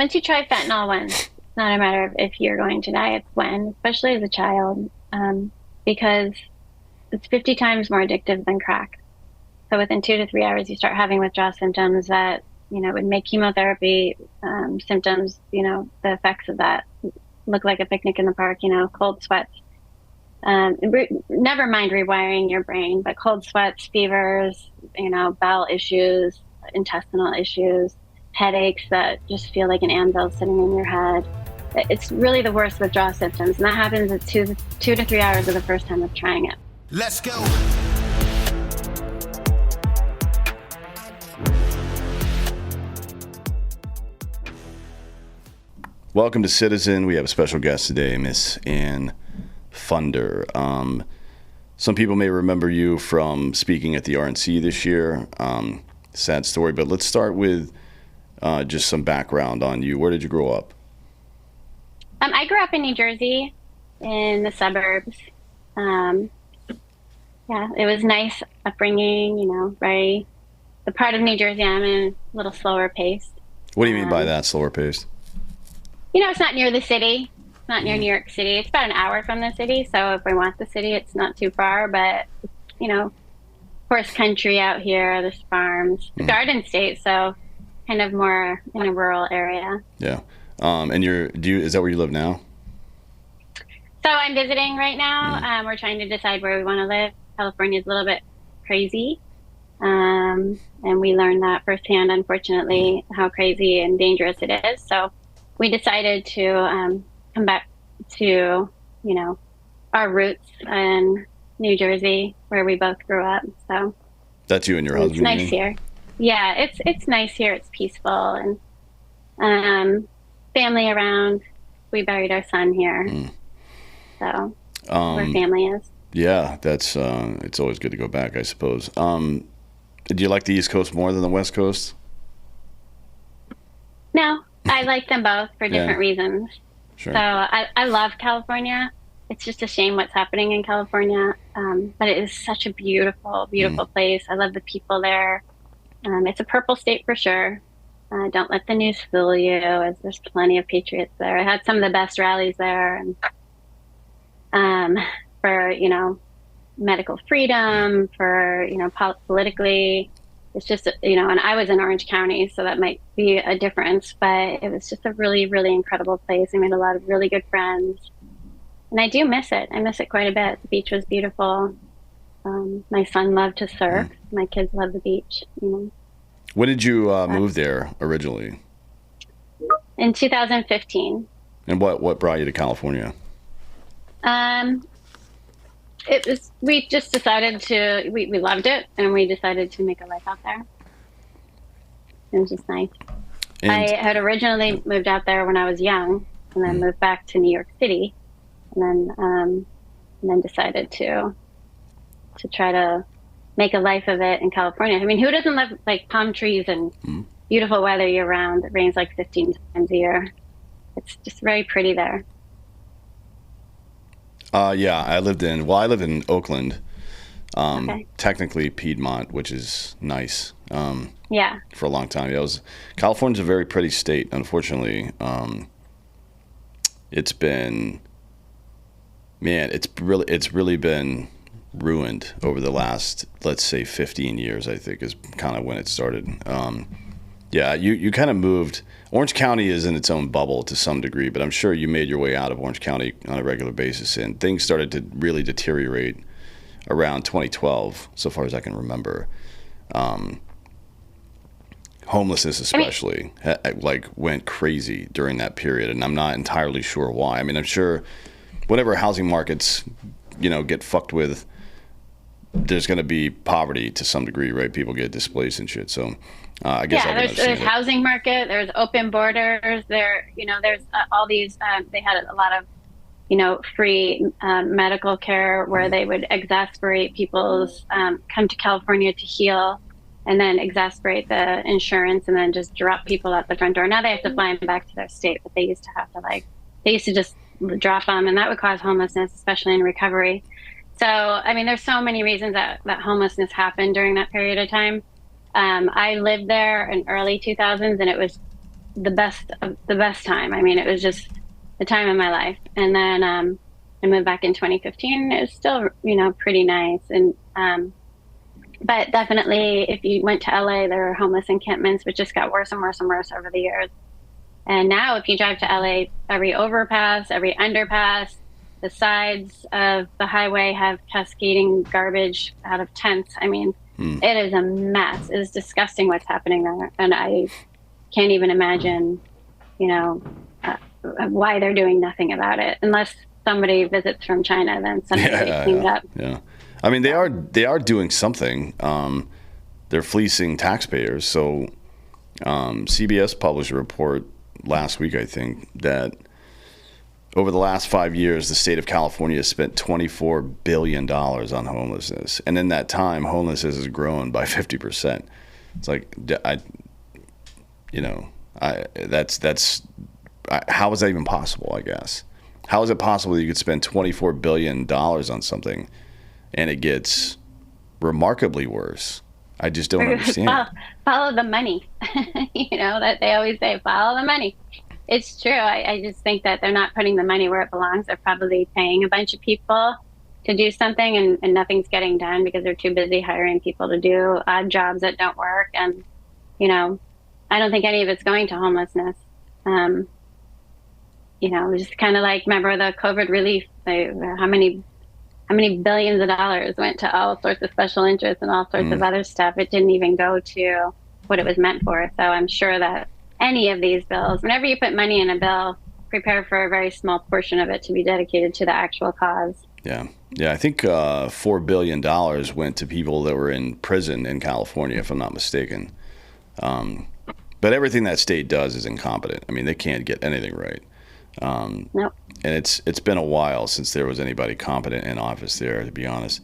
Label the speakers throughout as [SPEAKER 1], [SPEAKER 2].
[SPEAKER 1] once you try fentanyl once, it's not a matter of if you're going to die, it's when, especially as a child, because it's 50 times more addictive than crack. So within 2 to 3 hours, you start having withdrawal symptoms that, would make chemotherapy symptoms, the effects of that look like a picnic in the park, cold sweats. Never mind rewiring your brain, but cold sweats, fevers, bowel issues, intestinal issues, headaches that just feel like an anvil sitting in your head. It's really the worst withdrawal symptoms, and that happens at 2 to 3 hours of the first time of trying it.
[SPEAKER 2] Let's go.
[SPEAKER 3] Welcome to Citizen. We have a special guest today, Miss Ann Fundner. Some people may remember you from speaking at the RNC this year. Sad story, but let's start with just some background on you. Where did you grow up?
[SPEAKER 1] I grew up in New Jersey, in the suburbs. It was nice upbringing, very, the part of New Jersey I'm in, a little slower paced.
[SPEAKER 3] What do you mean by that, slower paced?
[SPEAKER 1] It's not near the city. It's not near New York City. It's about an hour from the city. So if we want the city, it's not too far. But, horse country out here. There's farms. The Garden State, so kind of more in a rural area.
[SPEAKER 3] Yeah. And is that where you live now?
[SPEAKER 1] So I'm visiting right now. We're trying to decide where we want to live. California's a little bit crazy. And we learned that firsthand, unfortunately, how crazy and dangerous it is. So we decided to come back to, our roots in New Jersey, where we both grew up. So
[SPEAKER 3] that's you and your husband.
[SPEAKER 1] It's nice here. Yeah, it's nice here. It's peaceful and family around. We buried our son here, so where family is.
[SPEAKER 3] Yeah, that's it's always good to go back, I suppose. Do you like the East Coast more than the West Coast?
[SPEAKER 1] No. I like them both for different reasons.
[SPEAKER 3] Sure.
[SPEAKER 1] So I love California. It's just a shame what's happening in California. But it is such a beautiful, beautiful place. I love the people there. It's a purple state for sure. Don't let the news fool you, as there's plenty of patriots there. I had some of the best rallies there, and for medical freedom, for politically. It's just, and I was in Orange County, so that might be a difference, but it was just a really, really incredible place. I made a lot of really good friends, and I do miss it. I miss it quite a bit. The beach was beautiful. My son loved to surf. My kids love the beach.
[SPEAKER 3] When did you move there originally?
[SPEAKER 1] In 2015.
[SPEAKER 3] And what brought you to California?
[SPEAKER 1] We just decided we loved it, and we decided to make a life out there. It was just nice. And I had originally moved out there when I was young, and then moved back to New York City, and then decided to try to make a life of it in California. I mean, who doesn't love like palm trees and beautiful weather year round? It rains like 15 times a year. It's just very pretty there.
[SPEAKER 3] Yeah, I live in Oakland,
[SPEAKER 1] Okay.
[SPEAKER 3] technically Piedmont, which is nice.
[SPEAKER 1] Yeah.
[SPEAKER 3] For a long time. Yeah, California's a very pretty state. Unfortunately, it's really been ruined over the last, let's say, 15 years, I think, is kind of when it started. Yeah, you kind of moved. Orange County is in its own bubble to some degree, but I'm sure you made your way out of Orange County on a regular basis, and things started to really deteriorate around 2012, so far as I can remember. Homelessness especially, went crazy during that period, and I'm not entirely sure why. I mean, I'm sure whenever housing markets, get fucked with, there's going to be poverty to some degree, right? People get displaced and shit, so... I guess
[SPEAKER 1] there's housing market, there's open borders, there's all these, they had a lot of, free medical care where they would exasperate people's, come to California to heal, and then exasperate the insurance and then just drop people out the front door. Now they have to fly them back to their state, but they used to have to they used to just drop them, and that would cause homelessness, especially in recovery. So, I mean, there's so many reasons that homelessness happened during that period of time. I lived there in early 2000s, and it was the best time. I mean, it was just the time of my life. And then I moved back in 2015. It was still, pretty nice. And but definitely, if you went to LA, there were homeless encampments, which just got worse and worse and worse over the years. And now, if you drive to LA, every overpass, every underpass, the sides of the highway have cascading garbage out of tents. I mean,
[SPEAKER 3] Hmm.
[SPEAKER 1] it is a mess. It is disgusting what's happening there. And I can't even imagine, you know, why they're doing nothing about it. Unless somebody visits from China, then suddenly they
[SPEAKER 3] Yeah,
[SPEAKER 1] clean it
[SPEAKER 3] yeah,
[SPEAKER 1] up.
[SPEAKER 3] yeah. I mean,
[SPEAKER 1] So,
[SPEAKER 3] they are doing something. They're fleecing taxpayers. So CBS published a report last week, I think, that over the last 5 years, the state of California has spent $24 billion on homelessness, and in that time, homelessness has grown by 50%. It's like you know, how is that even possible? I guess how is it possible that you could spend $24 billion on something and it gets remarkably worse? I just don't
[SPEAKER 1] follow,
[SPEAKER 3] understand.
[SPEAKER 1] follow the money. That they always say, follow the money. It's true. I just think that they're not putting the money where it belongs. They're probably paying a bunch of people to do something, and nothing's getting done because they're too busy hiring people to do odd jobs that don't work. And, you know, I don't think any of it's going to homelessness. Um, just kind of like, remember the COVID relief? How many billions of dollars went to all sorts of special interests and all sorts of
[SPEAKER 3] Mm.
[SPEAKER 1] other stuff? It didn't even go to what it was meant for. So I'm sure that any of these bills, whenever you put money in a bill, prepare for a very small portion of it to be dedicated to the actual cause.
[SPEAKER 3] Yeah, yeah. I think $4 billion went to people that were in prison in California, if I'm not mistaken. But everything that state does is incompetent. I mean, they can't get anything right.
[SPEAKER 1] Nope.
[SPEAKER 3] And it's been a while since there was anybody competent in office there, to be honest.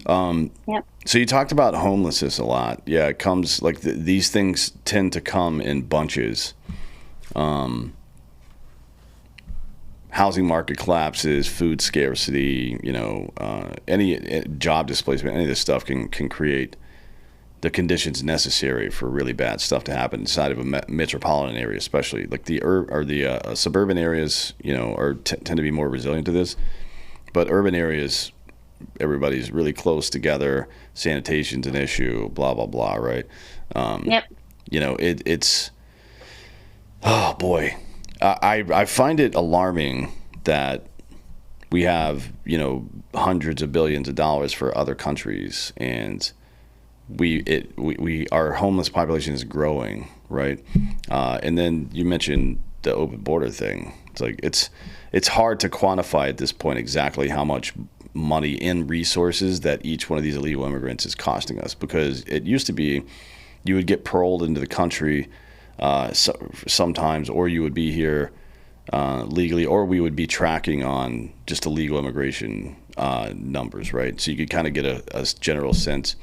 [SPEAKER 1] Yep.
[SPEAKER 3] So you talked about homelessness a lot. Yeah, it comes like these things tend to come in bunches. Housing market collapses, food scarcity, any job displacement, any of this stuff can create the conditions necessary for really bad stuff to happen inside of a metropolitan area, especially like the suburban areas, tend to be more resilient to this. But urban areas, everybody's really close together. Sanitation's an issue. Blah blah blah. Right? Um,
[SPEAKER 1] Yep.
[SPEAKER 3] it's oh boy, I find it alarming that we have hundreds of billions of dollars for other countries, and we our homeless population is growing, right? And then you mentioned the open border thing. It's like it's hard to quantify at this point exactly how much money in resources that each one of these illegal immigrants is costing us, because it used to be you would get paroled into the country sometimes, or you would be here legally, or we would be tracking on just illegal immigration numbers, right? So you could kind of get a general sense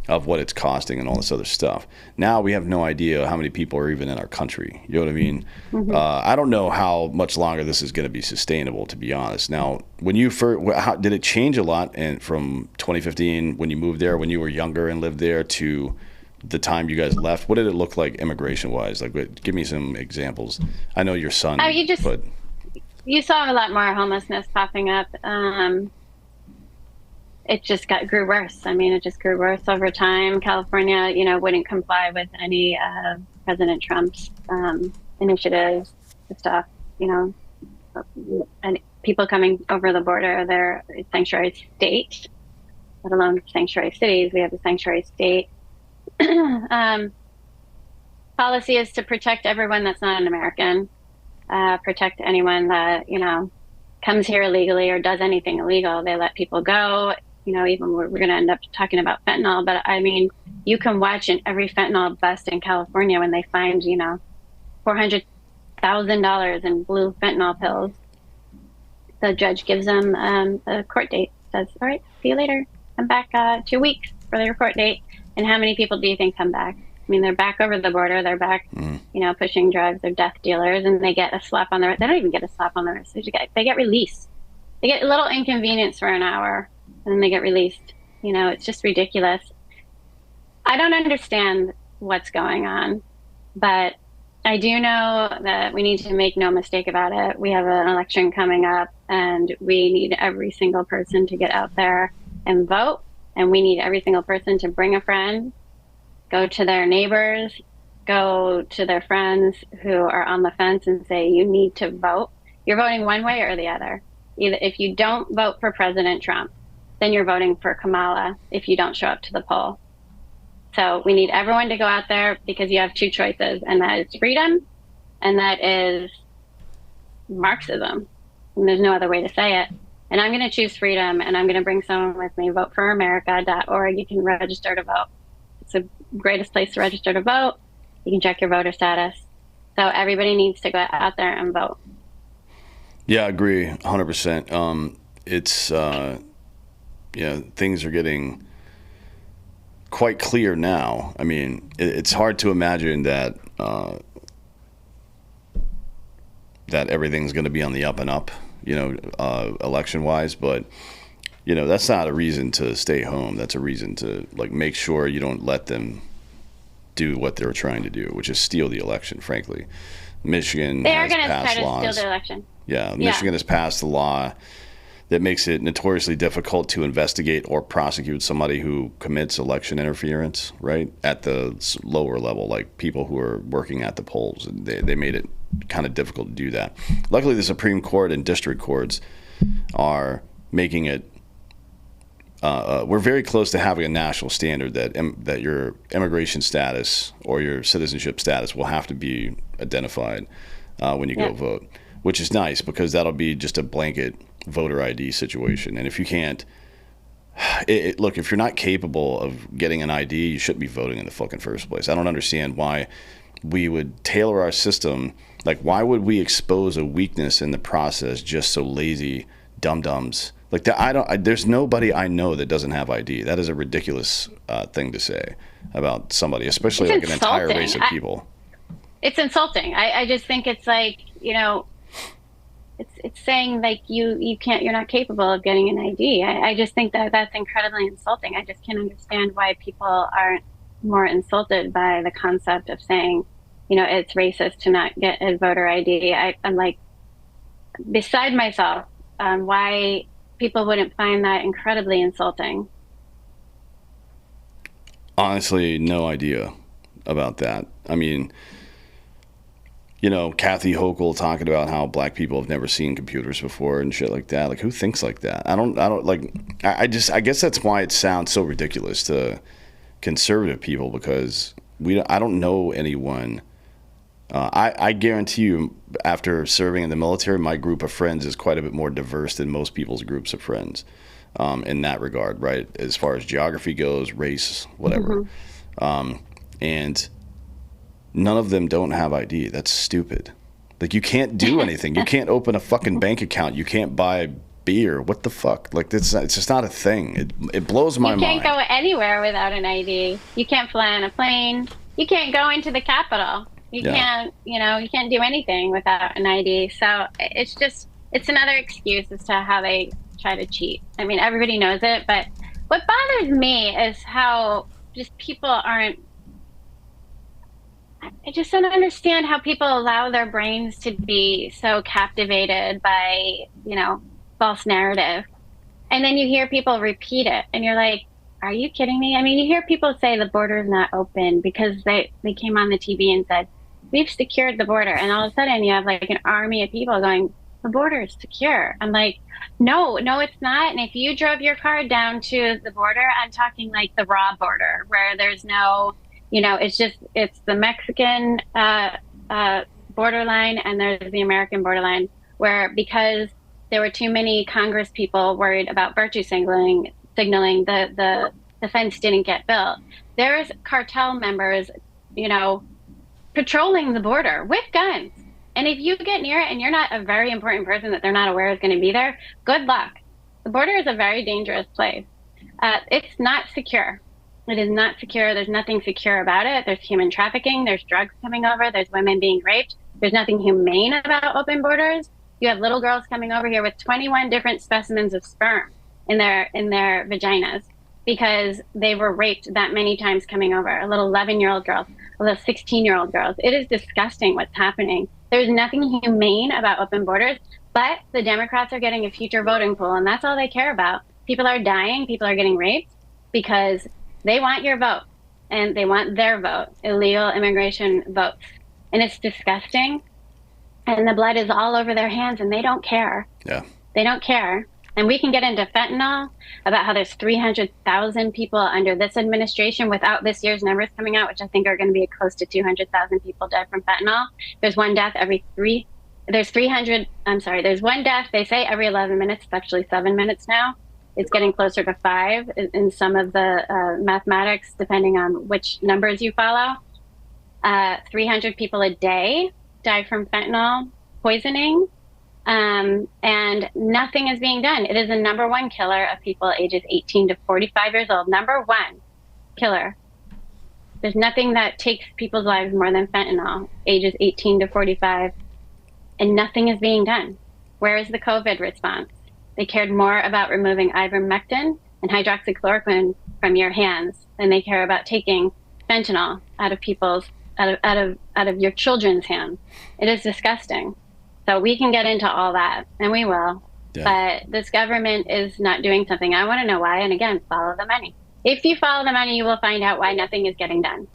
[SPEAKER 3] of what it's costing and all this other stuff. Now we have no idea how many people are even in our country. You know what I mean?
[SPEAKER 1] Hmm.
[SPEAKER 3] I don't know how much longer this is going to be sustainable, to be honest. Now, when you first, how did it change a lot? And from 2015, when you moved there, when you were younger and lived there, to the time you guys left, what did it look like immigration wise? Like, give me some examples. I know your
[SPEAKER 1] Oh,
[SPEAKER 3] son,
[SPEAKER 1] you just
[SPEAKER 3] but
[SPEAKER 1] you saw a lot more homelessness popping up. It just grew worse. I mean, it just grew worse over time. California, wouldn't comply with any of President Trump's initiatives to stop, you know, and people coming over the border. They're a sanctuary state, let alone sanctuary cities. We have a sanctuary state. um, Policy is to protect everyone that's not an American, protect anyone that, comes here illegally or does anything illegal. They let people go. Even we're going to end up talking about fentanyl, but I mean, you can watch in every fentanyl bust in California when they find, $400,000 in blue fentanyl pills. The judge gives them a court date. Says, "All right, see you later. Come back 2 weeks for your court date." And how many people do you think come back? I mean, they're back over the border. They're back, pushing drugs. They're death dealers, and they get a slap on the wrist. They don't even get a slap on the wrist. They get released. They get a little inconvenience for an hour, and then they get released. It's just ridiculous. I don't understand what's going on, but I do know that we need to make no mistake about it. We have an election coming up, and we need every single person to get out there and vote. And we need every single person to bring a friend, go to their neighbors, go to their friends who are on the fence and say, you need to vote. You're voting one way or the other. Either if you don't vote for President Trump, then you're voting for Kamala if you don't show up to the poll. So we need everyone to go out there because you have two choices, and that is freedom and that is Marxism. And there's no other way to say it. And I'm going to choose freedom, and I'm going to bring someone with me. Voteforamerica.org. You can register to vote. It's the greatest place to register to vote. You can check your voter status. So everybody needs to go out there and vote.
[SPEAKER 3] Yeah, I agree 100%. It's, yeah, things are getting quite clear now. I mean, it's hard to imagine that that everything's going to be on the up and up, election wise. But that's not a reason to stay home. That's a reason to like make sure you don't let them do what they're trying to do, which is steal the election. Frankly, Michigan
[SPEAKER 1] They are
[SPEAKER 3] has
[SPEAKER 1] going to try
[SPEAKER 3] passed
[SPEAKER 1] to
[SPEAKER 3] laws.
[SPEAKER 1] steal the election.
[SPEAKER 3] Yeah,
[SPEAKER 1] Yeah.
[SPEAKER 3] Michigan has passed a law that makes it notoriously difficult to investigate or prosecute somebody who commits election interference, right? At the lower level, like people who are working at the polls. They made it kind of difficult to do that. Luckily, the Supreme Court and district courts are making it. We're very close to having a national standard that your immigration status or your citizenship status will have to be identified when you go vote, which is nice because that'll be just a blanket voter ID situation. And if you can't, look, if you're not capable of getting an ID, you shouldn't be voting in the fucking first place. I don't understand why we would tailor our system. Like, why would we expose a weakness in the process just so lazy dum-dums? Like, there's nobody I know that doesn't have ID. That is a ridiculous thing to say about somebody, especially
[SPEAKER 1] It's
[SPEAKER 3] like an entire
[SPEAKER 1] insulting.
[SPEAKER 3] race of people.
[SPEAKER 1] It's insulting. I just think it's like, it's saying like you're not capable of getting an ID. I just think that that's incredibly insulting. I just can't understand why people aren't more insulted by the concept of saying, it's racist to not get a voter ID. I'm like beside myself why people wouldn't find that incredibly insulting.
[SPEAKER 3] Honestly, no idea about that. I mean, Kathy Hochul talking about how black people have never seen computers before and shit like that. Like, who thinks like that? I don't like, I guess that's why it sounds so ridiculous to conservative people because I don't know anyone. I guarantee you, after serving in the military, my group of friends is quite a bit more diverse than most people's groups of friends in that regard, right? As far as geography goes, race, whatever. And none of them don't have ID. That's stupid. Like, you can't do anything. You can't open a fucking bank account. You can't buy beer. What the fuck? Like, it's just not a thing. It blows my mind.
[SPEAKER 1] You can't go anywhere without an ID. You can't fly on a plane. You can't go into the Capitol. You can't, you can't do anything without an ID. So it's another excuse as to how they try to cheat. I mean, everybody knows it, but what bothers me is how just people aren't. I just don't understand how people allow their brains to be so captivated by, false narrative. And then you hear people repeat it and you're like, are you kidding me? I mean, you hear people say the border is not open because they came on the TV and said, we've secured the border. And all of a sudden you have like an army of people going, the border is secure. I'm like, no, it's not. And if you drove your car down to the border, I'm talking like the raw border where there's no, it's the Mexican borderline and there's the American borderline where because there were too many Congress people worried about virtue signaling, the fence didn't get built. There's cartel members, patrolling the border with guns. And if you get near it and you're not a very important person that they're not aware is going to be there, good luck. The border is a very dangerous place. It's not secure. It is not secure. There's nothing secure about it. There's human trafficking. There's drugs coming over. There's women being raped. There's nothing humane about open borders. You have little girls coming over here with 21 different specimens of sperm in their vaginas. because they were raped that many times coming over. A little 11-year-old girls, a little 16-year-old girls. It is disgusting what's happening. There's nothing humane about open borders, but the Democrats are getting a future voting pool, and that's all they care about. People are dying, people are getting raped because they want your vote and they want their vote, illegal immigration votes. And it's disgusting. And the blood is all over their hands and they don't care.
[SPEAKER 3] Yeah.
[SPEAKER 1] They don't care. And we can get into fentanyl, about how there's 300,000 people under this administration without this year's numbers coming out, which I think are going to be close to 200,000 people dead from fentanyl. There's one death every there's 300, I'm sorry, there's one death, they say every 11 minutes. It's actually 7 minutes now. It's getting closer to 5 in some of the mathematics, depending on which numbers you follow. 300 people a day die from fentanyl poisoning. And nothing is being done. It is the number one killer of people ages 18 to 45 years old. Number one killer. There's nothing that takes people's lives more than fentanyl, ages 18 to 45, and nothing is being done. Where is the COVID response? They cared more about removing ivermectin and hydroxychloroquine from your hands than they care about taking fentanyl out of your children's hands. It is disgusting. So we can get into all that, and we will. Yeah. But this government is not doing something. I want to know why. And again, follow the money. If you follow the money, you will find out why nothing is getting done.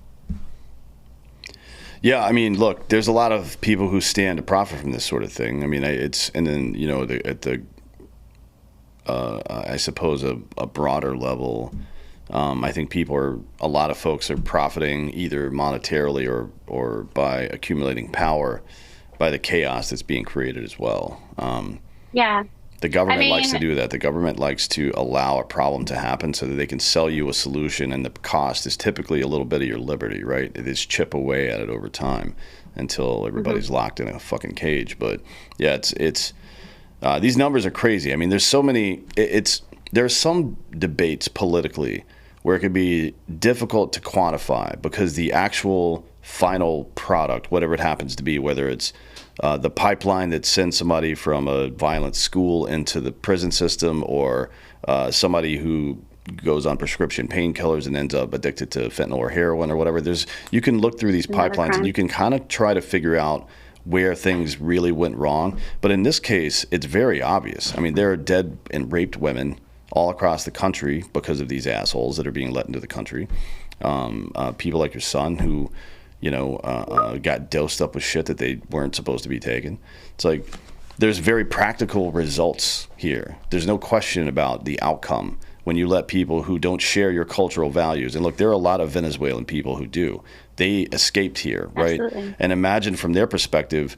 [SPEAKER 3] Yeah, I mean, look, there's a lot of people who stand to profit from this sort of thing. I mean, and then, you know, I suppose a broader level, I think a lot of folks are profiting either monetarily or by accumulating power by the chaos that's being created as well.
[SPEAKER 1] Yeah.
[SPEAKER 3] The government likes to do that. The government likes to allow a problem to happen so that they can sell you a solution, and the cost is typically a little bit of your liberty, right? It is chip away at it over time until everybody's locked in a fucking cage. But yeah, it's these numbers are crazy. I mean, there's so many. There's some debates politically where it could be difficult to quantify because the actual final product, whatever it happens to be, whether it's the pipeline that sends somebody from a violent school into the prison system, or somebody who goes on prescription painkillers and ends up addicted to fentanyl or heroin or whatever. You can look through these pipelines and you can kind of try to figure out where things really went wrong. But in this case, it's very obvious. I mean, there are dead and raped women all across the country because of these assholes that are being let into the country. People like your son who, got dosed up with shit that they weren't supposed to be taking. It's like there's very practical results here. There's no question about the outcome when you let people who don't share your cultural values. And look, there are a lot of Venezuelan people who do. They escaped here, right?
[SPEAKER 1] Absolutely.
[SPEAKER 3] And imagine from their perspective,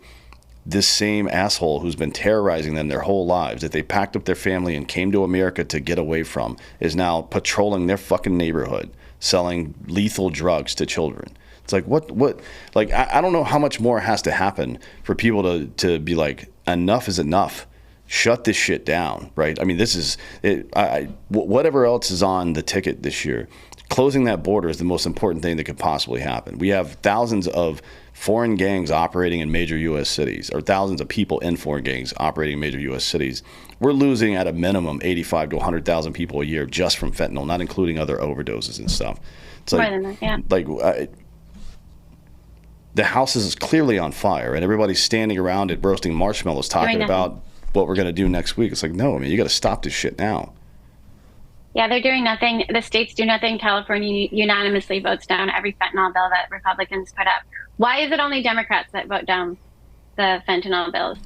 [SPEAKER 3] this same asshole who's been terrorizing them their whole lives, that they packed up their family and came to America to get away from, is now patrolling their fucking neighborhood, selling lethal drugs to children. It's like, I don't know how much more has to happen for people to be like, enough is enough. Shut this shit down, right? I mean, this is it. Whatever else is on the ticket this year, closing that border is the most important thing that could possibly happen. We have thousands of foreign gangs operating in major U.S. cities, or thousands of people in foreign gangs operating in major U.S. cities. We're losing at a minimum 85 to 100,000 people a year just from fentanyl, not including other overdoses and stuff. It's like,
[SPEAKER 1] more than that, yeah.
[SPEAKER 3] The house is clearly on fire, and everybody's standing around it roasting marshmallows talking about what we're going to do next week. It's like, no, I mean, you got to stop this shit now.
[SPEAKER 1] Yeah, they're doing nothing. The states do nothing. California unanimously votes down every fentanyl bill that Republicans put up. Why is it only Democrats that vote down the fentanyl bills?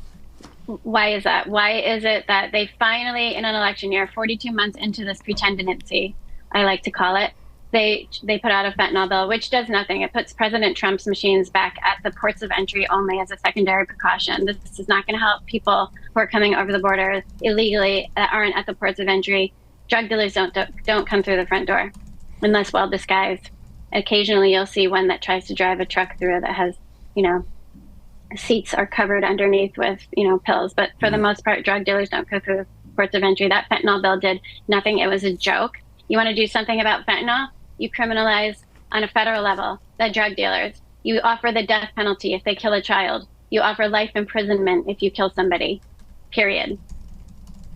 [SPEAKER 1] Why is that? Why is it that they finally, in an election year, 42 months into this pretendency, I like to call it, they put out a fentanyl bill, which does nothing. It puts President Trump's machines back at the ports of entry only as a secondary precaution. This is not going to help people who are coming over the border illegally that aren't at the ports of entry. Drug dealers don't come through the front door unless well disguised. Occasionally you'll see one that tries to drive a truck through that has, seats are covered underneath with, pills. But for the most part, drug dealers don't go through the ports of entry. That fentanyl bill did nothing. It was a joke. You want to do something about fentanyl? You criminalize on a federal level the drug dealers. You offer the death penalty if they kill a child. You offer life imprisonment if you kill somebody, period.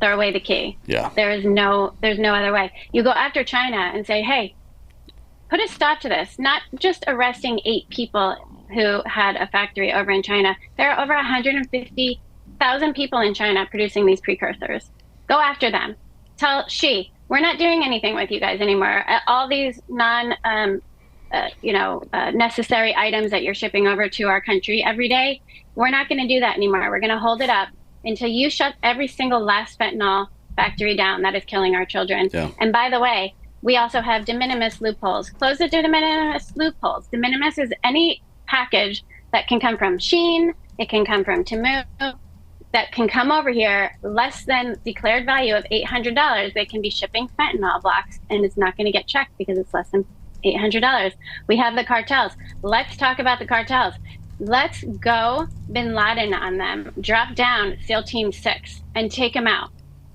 [SPEAKER 1] throw away the key.
[SPEAKER 3] Yeah.
[SPEAKER 1] There's no other way. You go after China and say, hey, put a stop to this, not just arresting 8 people who had a factory over in China. There are over 150,000 people in China producing these precursors. Go after them. Tell Xi, we're not doing anything with you guys anymore. All these necessary items that you're shipping over to our country every day, we're not going to do that anymore. We're going to hold it up until you shut every single last fentanyl factory down that is killing our children.
[SPEAKER 3] Yeah.
[SPEAKER 1] And by the way, we also have de minimis loopholes. Close the de minimis loopholes. De minimis is any package that can come from Shein, it can come from Temu, that can come over here less than declared value of $800. They can be shipping fentanyl blocks, and it's not going to get checked because it's less than $800. We have the cartels. Let's talk about the cartels. Let's go Bin Laden on them. Drop down SEAL Team 6 and take them out.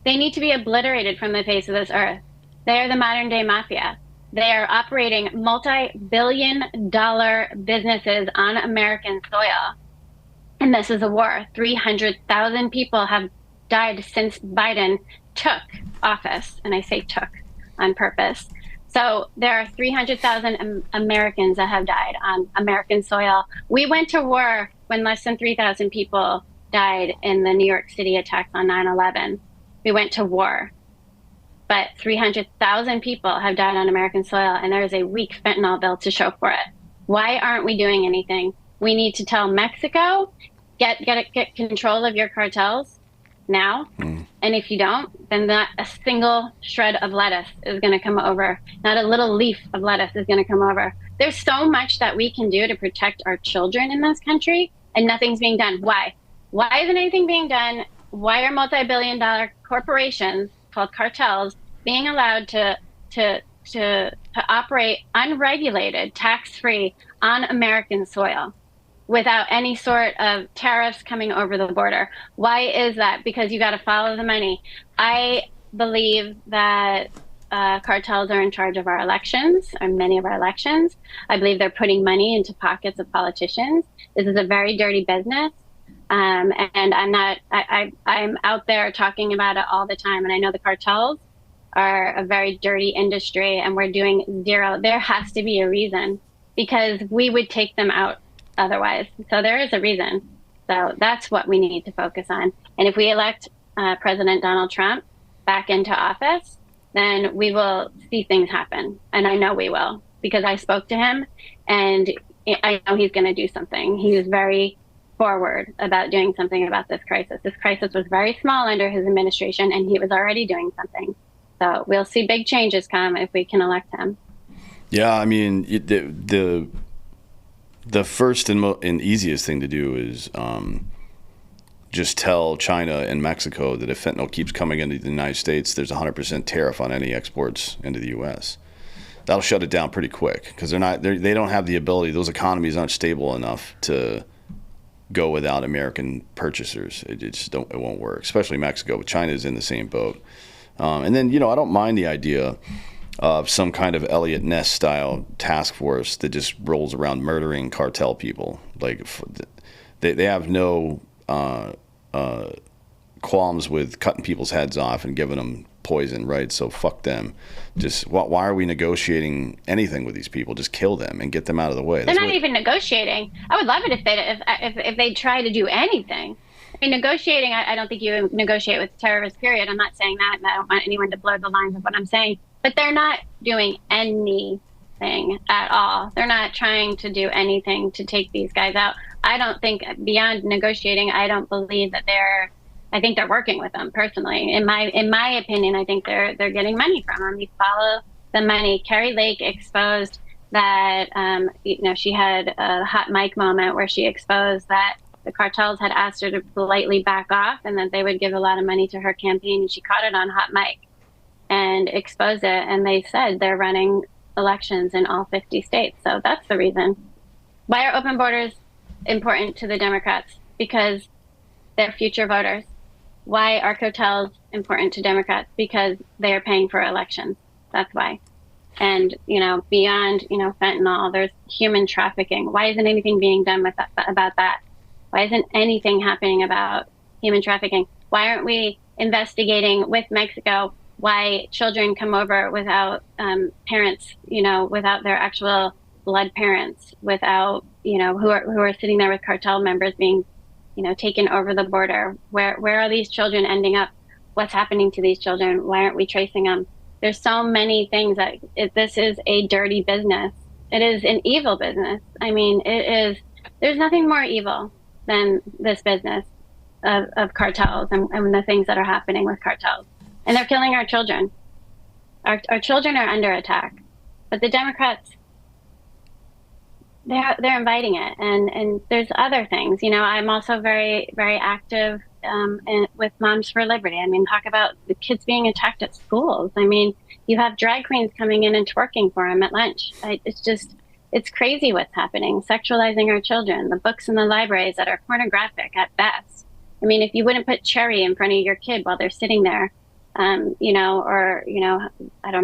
[SPEAKER 1] They need to be obliterated from the face of this earth. They are the modern day mafia. They are operating multi-billion-dollar businesses on American soil. And this is a war. 300,000 people have died since Biden took office. And I say took on purpose. So there are 300,000 Americans that have died on American soil. We went to war when less than 3,000 people died in the New York City attacks on 9/11. We went to war. But 300,000 people have died on American soil, and there is a weak fentanyl bill to show for it. Why aren't we doing anything? We need to tell Mexico, get control of your cartels now. And if you don't, then not a single shred of lettuce is going to come over. Not a little leaf of lettuce is going to come over. There's so much that we can do to protect our children in this country, and nothing's being done. Why? Why isn't anything being done? Why are multi-billion-dollar corporations called cartels being allowed to operate unregulated, tax-free on American soil without any sort of tariffs coming over the border? Why is that? Because you got to follow the money. I believe that cartels are in charge of our elections, or many of our elections. I believe they're putting money into pockets of politicians. This is a very dirty business. And I'm out there talking about it all the time. And I know the cartels are a very dirty industry, and we're doing zero. There has to be a reason, because we would take them out otherwise. So there is a reason. So that's what we need to focus on. And if we elect President Donald Trump back into office, then we will see things happen. And I know we will, because I spoke to him, and I know he's going to do something. He was very forward about doing something about this crisis. This crisis was very small under his administration, and he was already doing something. So we'll see big changes come if we can elect him.
[SPEAKER 3] Yeah, I mean, the first and easiest thing to do is just tell China and Mexico that if fentanyl keeps coming into the United States, there's a 100% tariff on any exports into the U.S. That'll shut it down pretty quick, because they don't have the ability. Those economies aren't stable enough to go without American purchasers. It won't work, especially Mexico. But China's in the same boat. And then, I don't mind the idea of some kind of Elliot Ness style task force that just rolls around murdering cartel people. Like, they have no qualms with cutting people's heads off and giving them poison, right? So fuck them. Just why are we negotiating anything with these people? Just kill them and get them out of the way.
[SPEAKER 1] They're not even negotiating. I would love it if they try to do anything. I mean, negotiating, I don't think you negotiate with terrorists, period. I'm not saying that, and I don't want anyone to blur the lines of what I'm saying. But they're not doing anything at all. They're not trying to do anything to take these guys out. I don't think, beyond negotiating, I don't believe that I think they're working with them personally. In my opinion, I think they're getting money from them. You follow the money. Carrie Lake exposed that, she had a hot mic moment where she exposed that the cartels had asked her to politely back off, and that they would give a lot of money to her campaign, and she caught it on hot mic and exposed it. And they said they're running elections in all 50 states. So that's the reason. Why are open borders important to the Democrats? Because they're future voters. Why are cartels important to Democrats? Because they are paying for elections. That's why. And, beyond, fentanyl, there's human trafficking. Why isn't anything being done about that? Why isn't anything happening about human trafficking? Why aren't we investigating with Mexico why children come over without parents, without their actual blood parents, without, who are sitting there with cartel members being, taken over the border. Where are these children ending up? What's happening to these children? Why aren't we tracing them? There's so many things that this is a dirty business. It is an evil business. I mean, it is, there's nothing more evil than this business of cartels and the things that are happening with cartels. And they're killing our children. Our children are under attack. But the Democrats, they're inviting it. And there's other things. I'm also very, very active with Moms for Liberty. I mean, talk about the kids being attacked at schools. I mean, you have drag queens coming in and twerking for them at lunch. It's crazy what's happening. Sexualizing our children, the books in the libraries that are pornographic at best. I mean, if you wouldn't put cherry in front of your kid while they're sitting there, I don't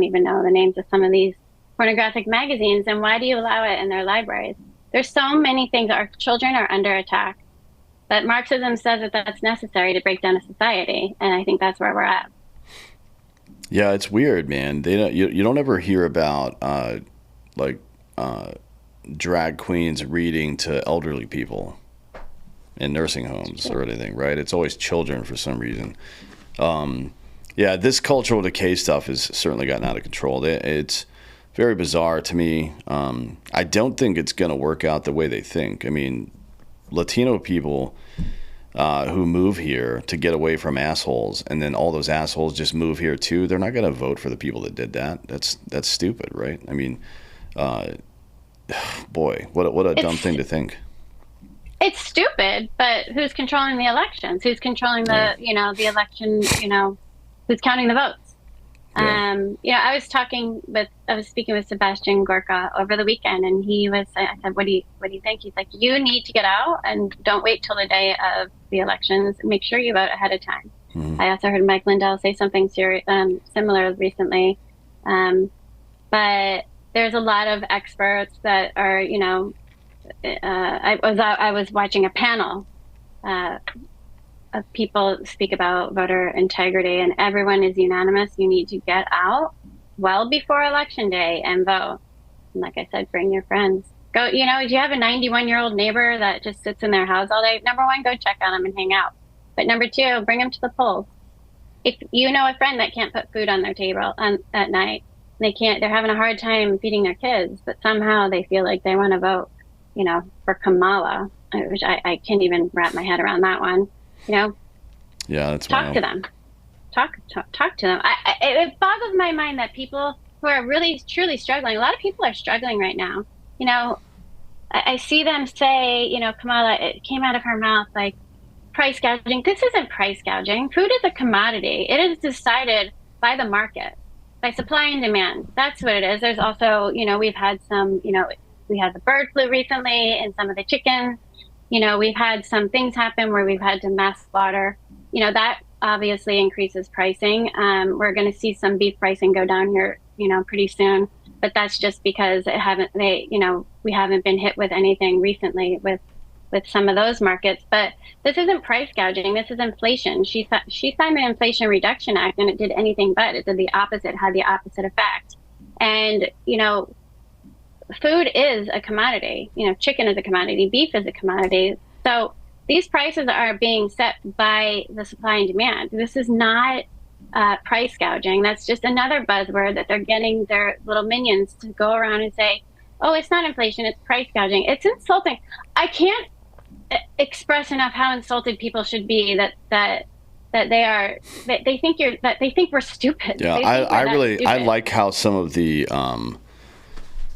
[SPEAKER 1] even know the names of some of these pornographic magazines, and why do you allow it in their libraries? There's so many things. Our children are under attack, but Marxism says that that's necessary to break down a society, and I think that's where we're at.
[SPEAKER 3] Yeah, it's weird, man. You don't ever hear about drag queens reading to elderly people in nursing homes or anything, right? It's always children for some reason. Yeah, this cultural decay stuff has certainly gotten out of control. It's very bizarre to me. I don't think it's going to work out the way they think. I mean, Latino people who move here to get away from assholes, and then all those assholes just move here too, they're not going to vote for the people that did that. That's stupid, right? I mean, boy, what a dumb thing to think.
[SPEAKER 1] It's stupid, but who's controlling the elections? Who's controlling the election, who's counting the votes?
[SPEAKER 3] Yeah.
[SPEAKER 1] I was speaking with Sebastian Gorka over the weekend, and I said, what do you think? He's like, you need to get out and don't wait till the day of the elections. Make sure you vote ahead of time. Mm-hmm. I also heard Mike Lindell say something similar recently. But there's a lot of experts that are, I was watching a panel of people speak about voter integrity, and everyone is unanimous. You need to get out well before election day and vote. And like I said, bring your friends. Go, do you have a 91-year-old neighbor that just sits in their house all day? Number one, go check on them and hang out. But number two, bring them to the polls. If you know a friend that can't put food on their table at night, they're having a hard time feeding their kids, but somehow they feel like they want to vote, for Kamala, which I can't even wrap my head around that one.
[SPEAKER 3] Yeah, that's
[SPEAKER 1] talk to them. Talk to them. It boggles my mind that people who are really truly struggling. A lot of people are struggling right now. I see them say, Kamala, it came out of her mouth like price gouging. This isn't price gouging. Food is a commodity. It is decided by the market, by supply and demand. That's what it is. There's also, we've had some, we had the bird flu recently and some of the chickens. We've had some things happen where we've had to mass slaughter. That obviously increases pricing. We're going to see some beef pricing go down here, pretty soon. But that's just because we haven't been hit with anything recently with some of those markets. But this isn't price gouging. This is inflation. She signed the Inflation Reduction Act, and it did anything but. It did the opposite, had the opposite effect. And, food is a commodity. Chicken is a commodity. Beef is a commodity. So these prices are being set by the supply and demand. This is not price gouging. That's just another buzzword that they're getting their little minions to go around and say, oh, it's not inflation, it's price gouging. It's insulting. I can't express enough how insulted people should be that they think we're stupid.
[SPEAKER 3] Yeah, I like how some of the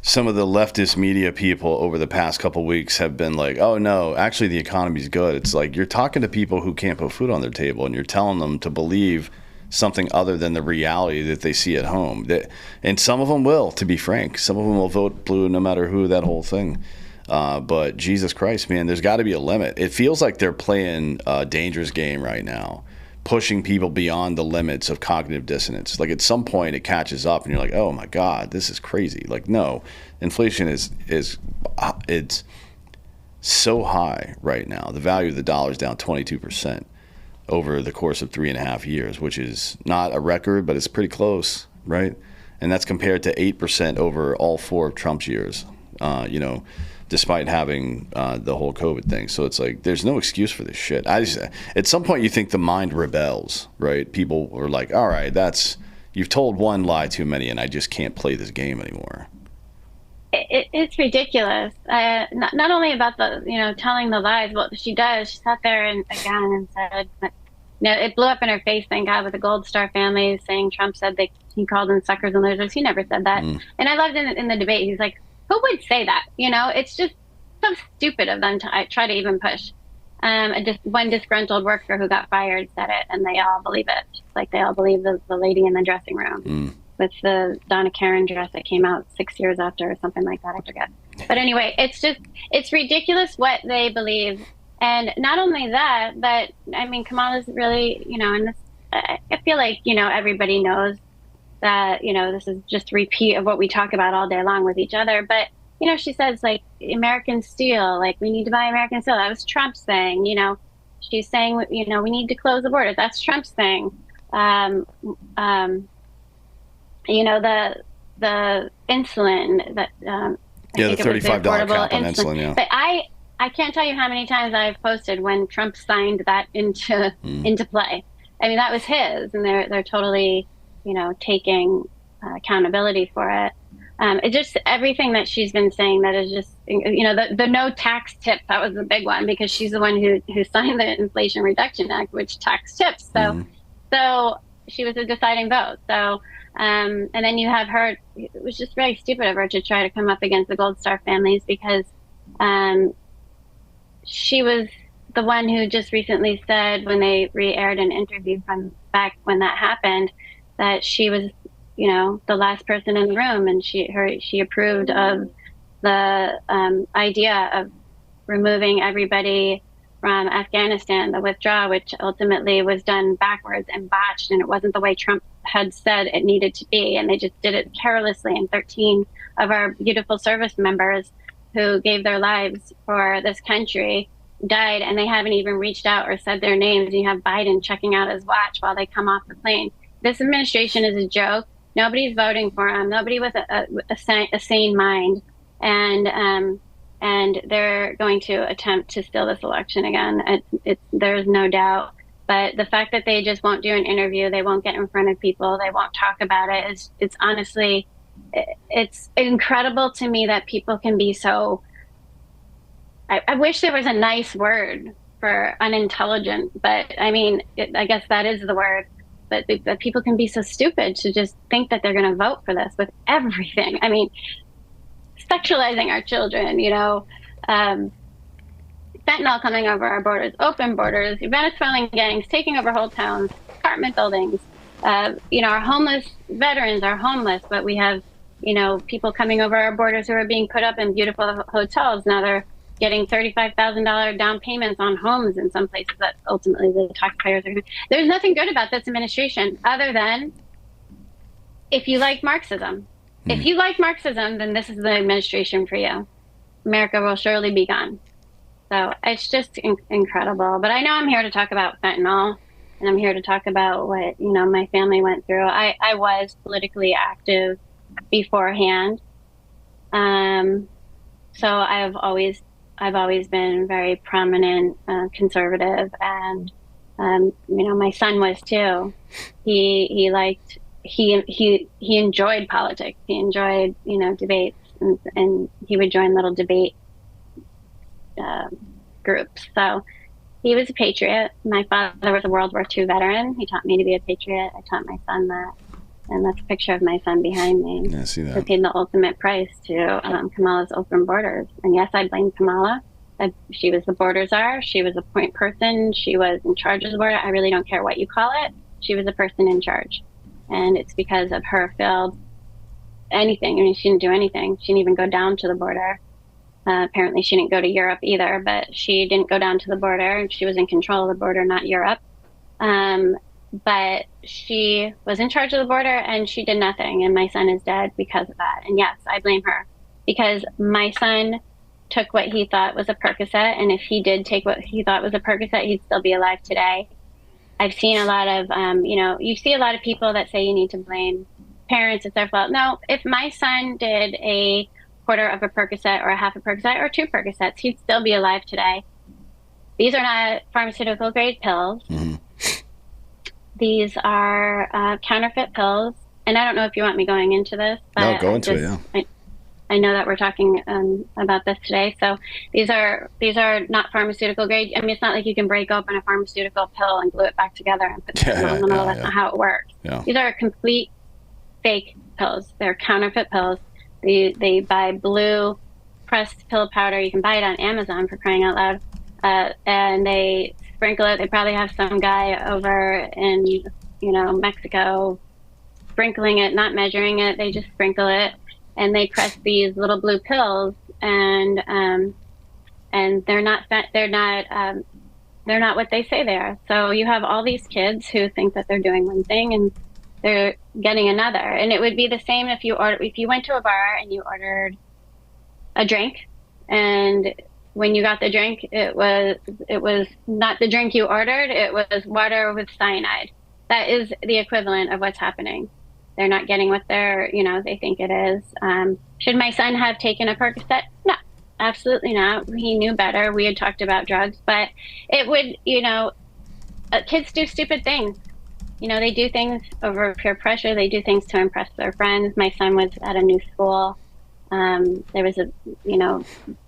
[SPEAKER 3] leftist media people over the past couple of weeks have been like, oh no, actually the economy's good. It's like you're talking to people who can't put food on their table, and you're telling them to believe something other than the reality that they see at home. And some of them will, to be frank. Some of them will vote blue no matter who, that whole thing. But Jesus Christ, man, there's got to be a limit. It feels like they're playing a dangerous game right now, pushing people beyond the limits of cognitive dissonance. Like at some point it catches up and you're like, oh my God, this is crazy. Like, no, inflation is it's so high right now. The value of the dollar is down 22%. over the course of 3.5 years, which is not a record, but it's pretty close, right? And that's compared to 8% over all 4 of Trump's years, despite having the whole COVID thing. So it's like, there's no excuse for this shit. At some point, you think the mind rebels, right? People are like, all right, you've told one lie too many, and I just can't play this game anymore.
[SPEAKER 1] It's ridiculous. Not only about the telling the lies. What she does, she sat there and again and said, it blew up in her face. Thank God, with the Gold Star family saying Trump said he called them suckers and losers. He never said that. And I loved in the debate. He's like, who would say that? It's just so stupid of them to try to even push. One disgruntled worker who got fired said it, and they all believe it. Just like they all believe the lady in the dressing room with the Donna Karen dress that came out 6 years after or something like that. I forget. But anyway, it's ridiculous what they believe. And not only that, but I mean, Kamala's really, and this, I feel like, everybody knows that, this is just a repeat of what we talk about all day long with each other. But, she says, like, American steel, like, we need to buy American steel. That was Trump's thing, She's saying, we need to close the borders. That's Trump's thing. The insulin that,
[SPEAKER 3] the $35 cap on insulin, yeah.
[SPEAKER 1] But I can't tell you how many times I've posted when Trump signed that into play. I mean, that was his, and they're totally, taking accountability for it. It's just everything that she's been saying that is just, the no tax tip. That was the big one because she's the one who signed the Inflation Reduction Act, which tax tips. So she was a deciding vote. So, and then you have her. It was just very stupid of her to try to come up against the Gold Star families because she was the one who just recently said when they re-aired an interview from back when that happened that she was, the last person in the room, and she approved of the idea of removing everybody from Afghanistan, the withdrawal, which ultimately was done backwards and botched, and it wasn't the way Trump had said it needed to be, and they just did it carelessly. And 13 of our beautiful service members who gave their lives for this country died, and they haven't even reached out or said their names. You have Biden checking out his watch while they come off the plane. This administration is a joke. Nobody's voting for him. Nobody with a sane mind, and they're going to attempt to steal this election again. There's no doubt. But the fact that they just won't do an interview, they won't get in front of people, they won't talk about it, it's honestly, it's incredible to me that people can be so, I wish there was a nice word for unintelligent, but I mean, I guess that is the word. But people can be so stupid to just think that they're going to vote for this with everything. I mean, sexualizing our children, fentanyl coming over our borders, open borders, Venezuelan gangs taking over whole towns, apartment buildings. Our homeless veterans are homeless, but we have, people coming over our borders who are being put up in beautiful hotels. Now they're getting $35,000 down payments on homes in some places that ultimately the taxpayers are. There's nothing good about this administration other than if you like Marxism. If you like Marxism, then this is the administration for you. America will surely be gone. So it's just incredible. But I know I'm here to talk about fentanyl, and I'm here to talk about what, my family went through. I was politically active beforehand. So I've always been very prominent, conservative, and my son was too. He enjoyed politics. He enjoyed debates, and he would join little debate groups. So he was a patriot. My father was a World War II veteran. He taught me to be a patriot. I taught my son that. And that's a picture of my son behind me.
[SPEAKER 3] Yeah, I see that.
[SPEAKER 1] Who paid the ultimate price to Kamala's open borders. And yes, I blame Kamala. She was the border czar. She was a point person. She was in charge of the border. I really don't care what you call it. She was the person in charge. And it's because of her failed anything. I mean, she didn't do anything. She didn't even go down to the border. Apparently, she didn't go to Europe either, but she didn't go down to the border. She was in control of the border, not Europe. But she was in charge of the border, and she did nothing. And my son is dead because of that. And yes, I blame her, because my son took what he thought was a Percocet. And if he did take what he thought was a Percocet, he'd still be alive today. I've seen a lot of, you see a lot of people that say you need to blame parents, it's their fault. No, if my son did a quarter of a Percocet or a half a Percocet or two Percocets, he'd still be alive today. These are not pharmaceutical grade pills.
[SPEAKER 3] Hmm.
[SPEAKER 1] These are counterfeit pills. And I don't know if you want me going into this,
[SPEAKER 3] No,
[SPEAKER 1] but
[SPEAKER 3] go into it. Yeah.
[SPEAKER 1] I know that we're talking about this today. So these are not pharmaceutical grade. I mean, it's not like you can break open a pharmaceutical pill and glue it back together and put
[SPEAKER 3] Yeah.
[SPEAKER 1] fentanyl in
[SPEAKER 3] Yeah.
[SPEAKER 1] the middle.
[SPEAKER 3] Yeah.
[SPEAKER 1] That's
[SPEAKER 3] Yeah.
[SPEAKER 1] not how it works.
[SPEAKER 3] Yeah.
[SPEAKER 1] These are complete fake pills. They're counterfeit pills. They buy blue pressed pill powder. You can buy it on Amazon, for crying out loud. And they sprinkle it. They probably have some guy over in, Mexico sprinkling it, not measuring it. They just sprinkle it, and they press these little blue pills, and they're not what they say they are. So you have all these kids who think that they're doing one thing and they're getting another. And it would be the same if you went to a bar and you ordered a drink, and when you got the drink, it was not the drink you ordered, it was water with cyanide. That is the equivalent of what's happening. They're not getting what they think it is. Should my son have taken a Percocet? No, absolutely not. He knew better. We had talked about drugs, but it would, kids do stupid things. They do things over peer pressure. They do things to impress their friends. My son was at a new school. There was a,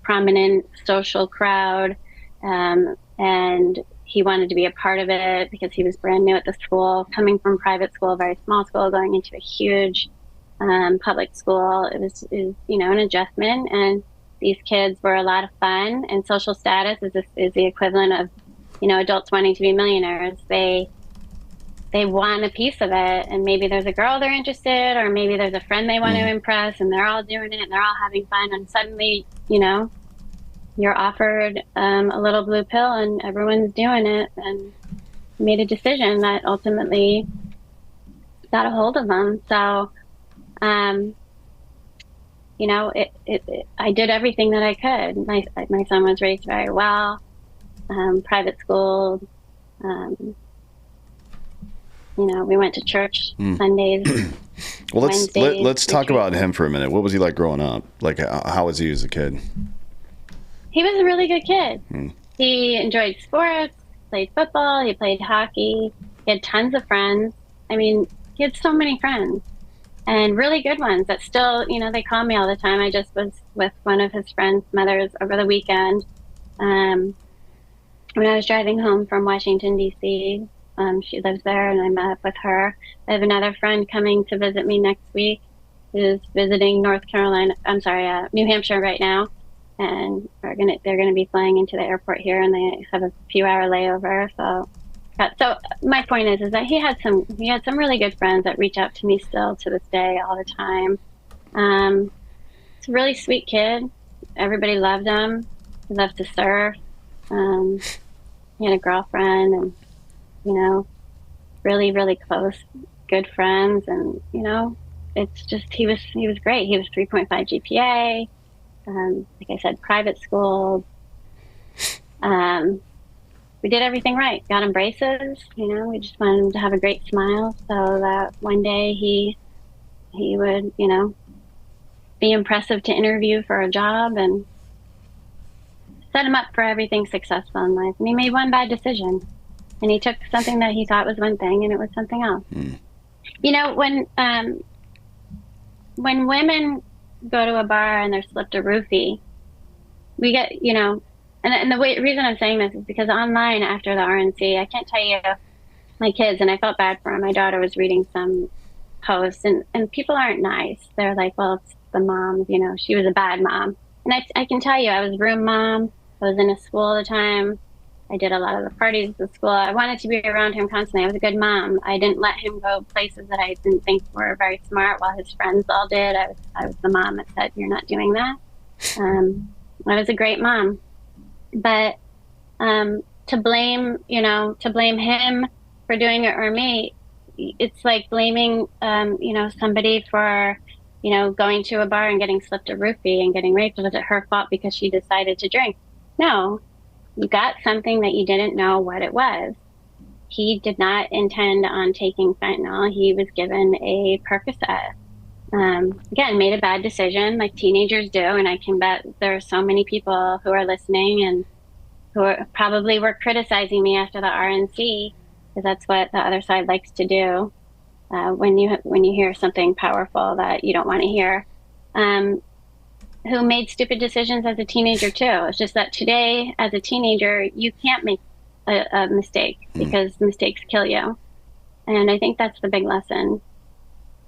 [SPEAKER 1] prominent social crowd, and he wanted to be a part of it because he was brand new at the school, coming from private school, very small school, going into a huge public school. It was an adjustment, and these kids were a lot of fun. And social status is the equivalent of, adults wanting to be millionaires. They want a piece of it, and maybe there's a girl they're interested, or maybe there's a friend they want to
[SPEAKER 3] Mm.
[SPEAKER 1] impress, and they're all doing it and they're all having fun, and suddenly, you're offered a little blue pill and everyone's doing it, and made a decision that ultimately got a hold of them. So, um, I did everything that I could. My son was raised very well, private school. Um, we went to church
[SPEAKER 3] Mm.
[SPEAKER 1] Sundays,
[SPEAKER 3] Well,
[SPEAKER 1] Wednesdays,
[SPEAKER 3] let's talk
[SPEAKER 1] retreat.
[SPEAKER 3] about him for a minute. What was he like growing up? Like, how was he as a kid?
[SPEAKER 1] He was a really good kid.
[SPEAKER 3] Mm.
[SPEAKER 1] He enjoyed sports, played football, he played hockey. He had tons of friends. I mean, he had so many friends, and really good ones that still, they call me all the time. I just was with one of his friends' mothers over the weekend. Um, when I was driving home from Washington, D.C., she lives there, and I met up with her. I have another friend coming to visit me next week who's visiting New Hampshire right now, and they're gonna be flying into the airport here, and they have a few hour layover. So my point is that he had some really good friends that reach out to me still to this day all the time. It's a really sweet kid. Everybody loved him. He loved to surf. Um, he had a girlfriend, and really, really close, good friends. And, it's just, he was great. He was 3.5 GPA. Like I said, private school. We did everything right. Got him braces. We just wanted him to have a great smile so that one day he would, be impressive to interview for a job, and set him up for everything successful in life. And he made one bad decision, and he took something that he thought was one thing and it was something else.
[SPEAKER 3] Mm.
[SPEAKER 1] When women go to a bar and they're slipped a roofie, we get, and reason I'm saying this is because online after the RNC, I can't tell you, my kids, and I felt bad for them. My daughter was reading some posts, and people aren't nice. They're like, well, it's the mom, she was a bad mom. And I can tell you, I was room mom. I was in a school at the time. I did a lot of the parties at the school. I wanted to be around him constantly. I was a good mom. I didn't let him go places that I didn't think were very smart while his friends all did. I was the mom that said, you're not doing that. I was a great mom. But to blame him for doing it or me, it's like blaming, somebody for, going to a bar and getting slipped a roofie and getting raped. Was it her fault because she decided to drink? No, you got something that you didn't know what it was. he did not intend on taking fentanyl. He was given a Percocet. Again, made a bad decision like teenagers do. And I can bet there are so many people who are listening and probably were criticizing me after the RNC, because that's what the other side likes to do when you hear something powerful that you don't want to hear. Um, who made stupid decisions as a teenager too. It's just that today, as a teenager, you can't make a mistake because mistakes kill you. And I think that's the big lesson.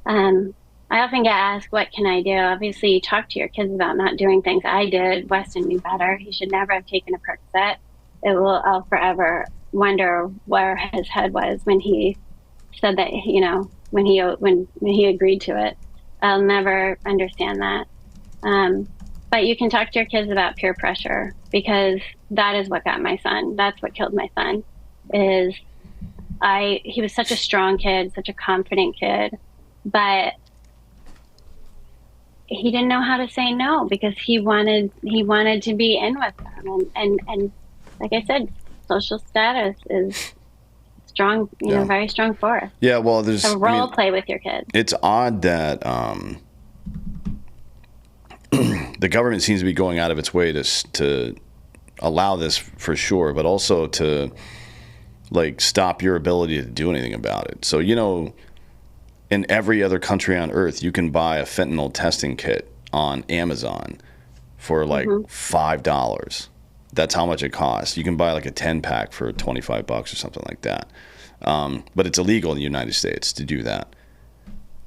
[SPEAKER 1] I often get asked, what can I do? Obviously, you talk to your kids about not doing things. I did. Weston knew better. He should never have taken a Percocet. I'll forever wonder where his head was when he said that, when he agreed to it. I'll never understand that. But you can talk to your kids about peer pressure, because that is what got my son. That's what killed my son. He was such a strong kid, such a confident kid, but he didn't know how to say no because he wanted to be in with them. And like I said, social status is strong, very strong force.
[SPEAKER 3] Yeah, well, there's
[SPEAKER 1] so play with your kids.
[SPEAKER 3] It's odd that the government seems to be going out of its way to allow this for sure, but also to stop your ability to do anything about it. So, in every other country on earth, you can buy a fentanyl testing kit on Amazon for $5. That's how much it costs. You can buy a 10-pack for $25 or something like that. But it's illegal in the United States to do that.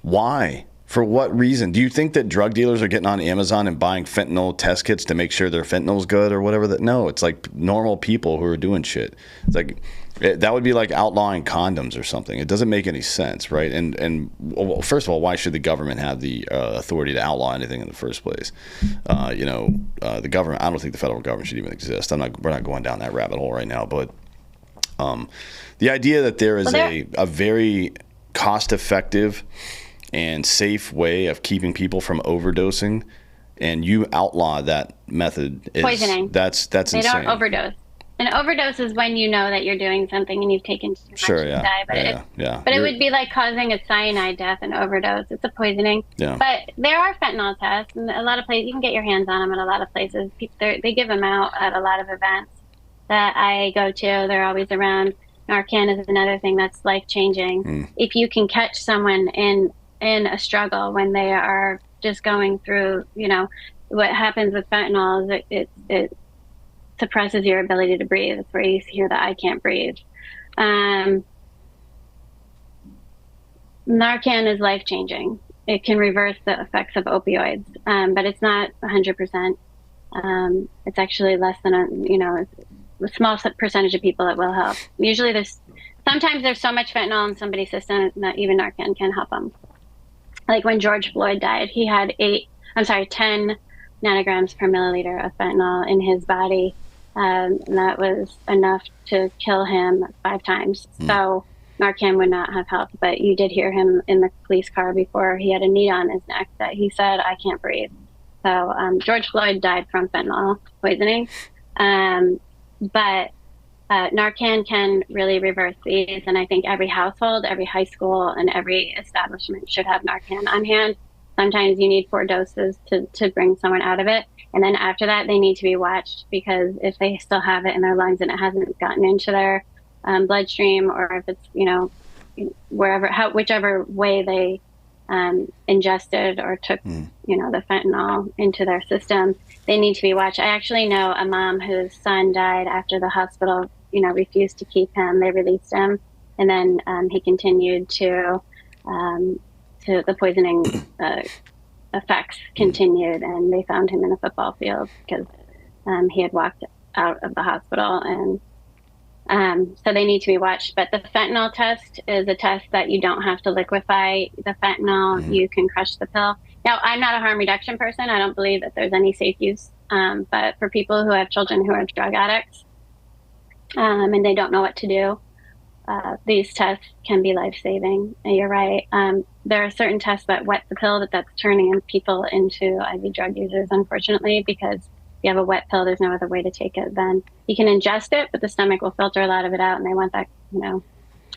[SPEAKER 3] Why? For what reason? Do you think that drug dealers are getting on Amazon and buying fentanyl test kits to make sure their fentanyl's good or whatever? No, it's normal people who are doing shit. It's that would be like outlawing condoms or something. It doesn't make any sense, right? And well, first of all, why should the government have the authority to outlaw anything in the first place? The government. I don't think the federal government should even exist. We're not going down that rabbit hole right now. But the idea that there is a very cost-effective and safe way of keeping people from overdosing, and you outlaw that method is
[SPEAKER 1] poisoning.
[SPEAKER 3] That's
[SPEAKER 1] insane.
[SPEAKER 3] They
[SPEAKER 1] don't overdose. An overdose is when you know that you're doing something and you've taken too much
[SPEAKER 3] to
[SPEAKER 1] die. But it would be like causing a cyanide death and overdose. It's a poisoning.
[SPEAKER 3] Yeah.
[SPEAKER 1] But there are fentanyl tests, and a lot of places you can get your hands on them at a lot of places. They give them out at a lot of events that I go to. They're always around. Narcan is another thing that's life-changing. If you can catch someone in a struggle when they are just going through, what happens with fentanyl is it suppresses your ability to breathe. It's where you hear that I can't breathe. Narcan is life-changing. It can reverse the effects of opioids, but it's not 100%. It's actually less than a small percentage of people it will help. Usually sometimes there's so much fentanyl in somebody's system that even Narcan can help them. Like when George Floyd died, he had 10 nanograms per milliliter of fentanyl in his body. And that was enough to kill him 5 times. So Narcan would not have helped, but you did hear him in the police car before he had a knee on his neck that he said, I can't breathe. So George Floyd died from fentanyl poisoning. But Narcan can really reverse these, and I think every household, every high school, and every establishment should have Narcan on hand. Sometimes you need 4 doses to bring someone out of it, and then after that, they need to be watched, because if they still have it in their lungs and it hasn't gotten into their bloodstream, or if it's whichever way they ingested or took the fentanyl into their system, they need to be watched. I actually know a mom whose son died after the hospital refused to keep him. They released him, and then he continued to the poisoning effects continued, and they found him in a football field because he had walked out of the hospital, and so they need to be watched. But the fentanyl test is a test that you don't have to liquefy the fentanyl. You can crush the pill. Now, I'm not a harm reduction person. I don't believe that there's any safe use. But for people who have children who are drug addicts and they don't know what to do, these tests can be life-saving. And you're right. There are certain tests that wet the pill that's turning people into IV drug users, unfortunately, because if you have a wet pill, there's no other way to take it. Then you can ingest it, but the stomach will filter a lot of it out, and they want that,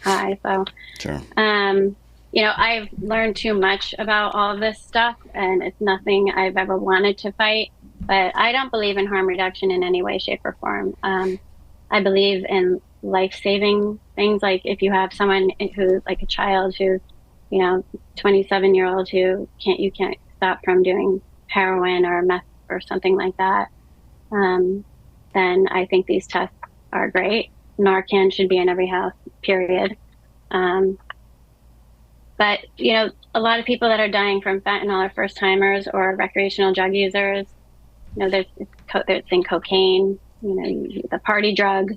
[SPEAKER 1] high. So,
[SPEAKER 3] Sure.
[SPEAKER 1] um, I've learned too much about all of this stuff, and it's nothing I've ever wanted to fight. But I don't believe in harm reduction in any way, shape, or form. I believe in life-saving things. Like if you have someone who's like a child who's, 27-year-old who you can't stop from doing heroin or meth or something like that, um, then I think these tests are great. Narcan should be in every house, period. Um, but a lot of people that are dying from fentanyl are first timers or recreational drug users. There's in cocaine. The party drug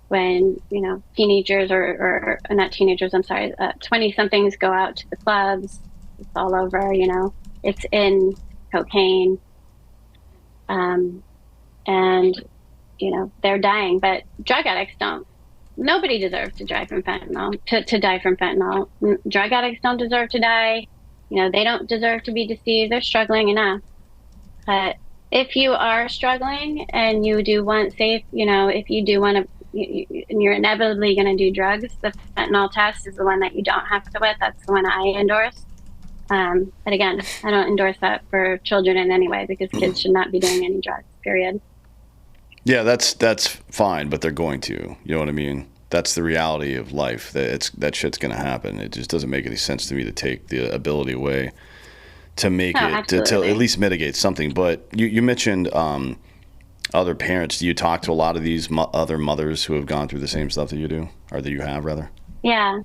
[SPEAKER 1] when teenagers or not teenagers. I'm sorry, 20 somethings go out to the clubs. It's all over. It's in cocaine, um, and they're dying. But drug addicts don't. Nobody deserves to die from fentanyl. To die from fentanyl. Drug addicts don't deserve to die. They don't deserve to be deceived. They're struggling enough. But if you are struggling and you do want safe, if you do want to, and you're inevitably going to do drugs, the fentanyl test is the one that you don't have to with. That's the one I endorse. But again, I don't endorse that for children in any way because kids should not be doing any drugs, period.
[SPEAKER 3] Yeah, that's fine, but they're going to. You know what I mean? That's the reality of life. That shit's gonna happen. It just doesn't make any sense to me to take the ability away to make
[SPEAKER 1] No,
[SPEAKER 3] it to at
[SPEAKER 1] absolutely.
[SPEAKER 3] least mitigate something. But you mentioned other parents. Do you talk to a lot of these other mothers who have gone through the same stuff that you do, or that you have rather?
[SPEAKER 1] Yeah.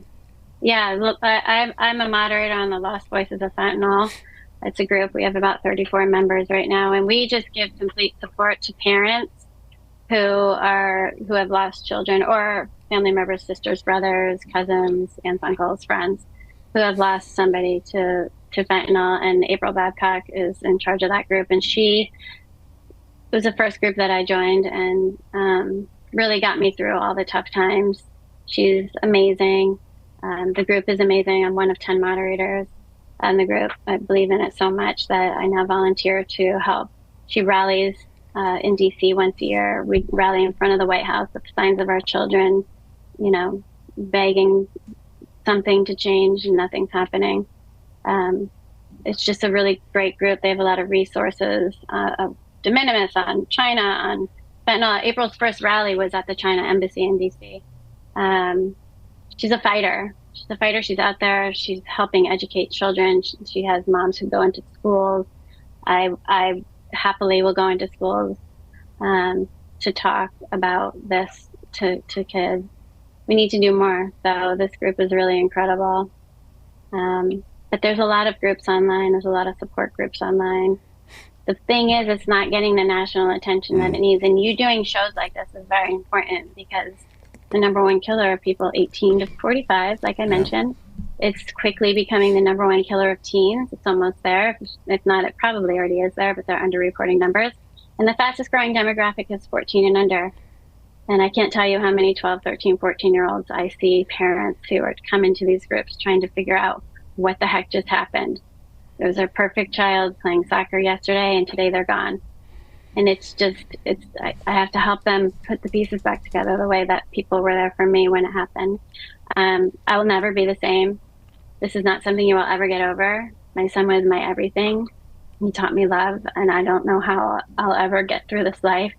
[SPEAKER 1] Yeah. Look, I'm a moderator on the Lost Voices of Fentanyl. It's a group. We have about 34 members right now, and we just give complete support to parents who have lost children or family members, sisters, brothers, cousins, aunts, uncles, friends who have lost somebody to fentanyl. And April Babcock is in charge of that group, and she was the first group that I joined, and really got me through all the tough times. She's amazing. The group is amazing. I'm one of 10 moderators on the group. I believe in it so much that I now volunteer to help. She rallies in DC once a year. We rally in front of the White House with signs of our children, begging something to change, and nothing's happening. Um, it's just a really great group. They have a lot of resources, of de minimis on China, on fentanyl. April's first rally was at the China embassy in DC. Um, she's a fighter. She's a fighter. She's out there. She's helping educate children. She has moms who go into schools. I happily will go into schools, to talk about this to kids. We need to do more. So this group is really incredible. But there's a lot of groups online. There's a lot of support groups online. The thing is, it's not getting the national attention that it needs. And you doing shows like this is very important because the number one killer of people 18 to 45, like I
[SPEAKER 3] Yeah.
[SPEAKER 1] mentioned, it's quickly becoming the number one killer of teens. It's almost there. If not, it probably already is there, but they're underreporting numbers. And the fastest growing demographic is 14 and under. And I can't tell you how many 12, 13, 14-year-olds I see parents who are coming to these groups trying to figure out what the heck just happened. There was a perfect child playing soccer yesterday, and today they're gone. And I have to help them put the pieces back together the way that people were there for me when it happened. I will never be the same. This is not something you will ever get over. My son was my everything. He taught me love, and I don't know how I'll ever get through this life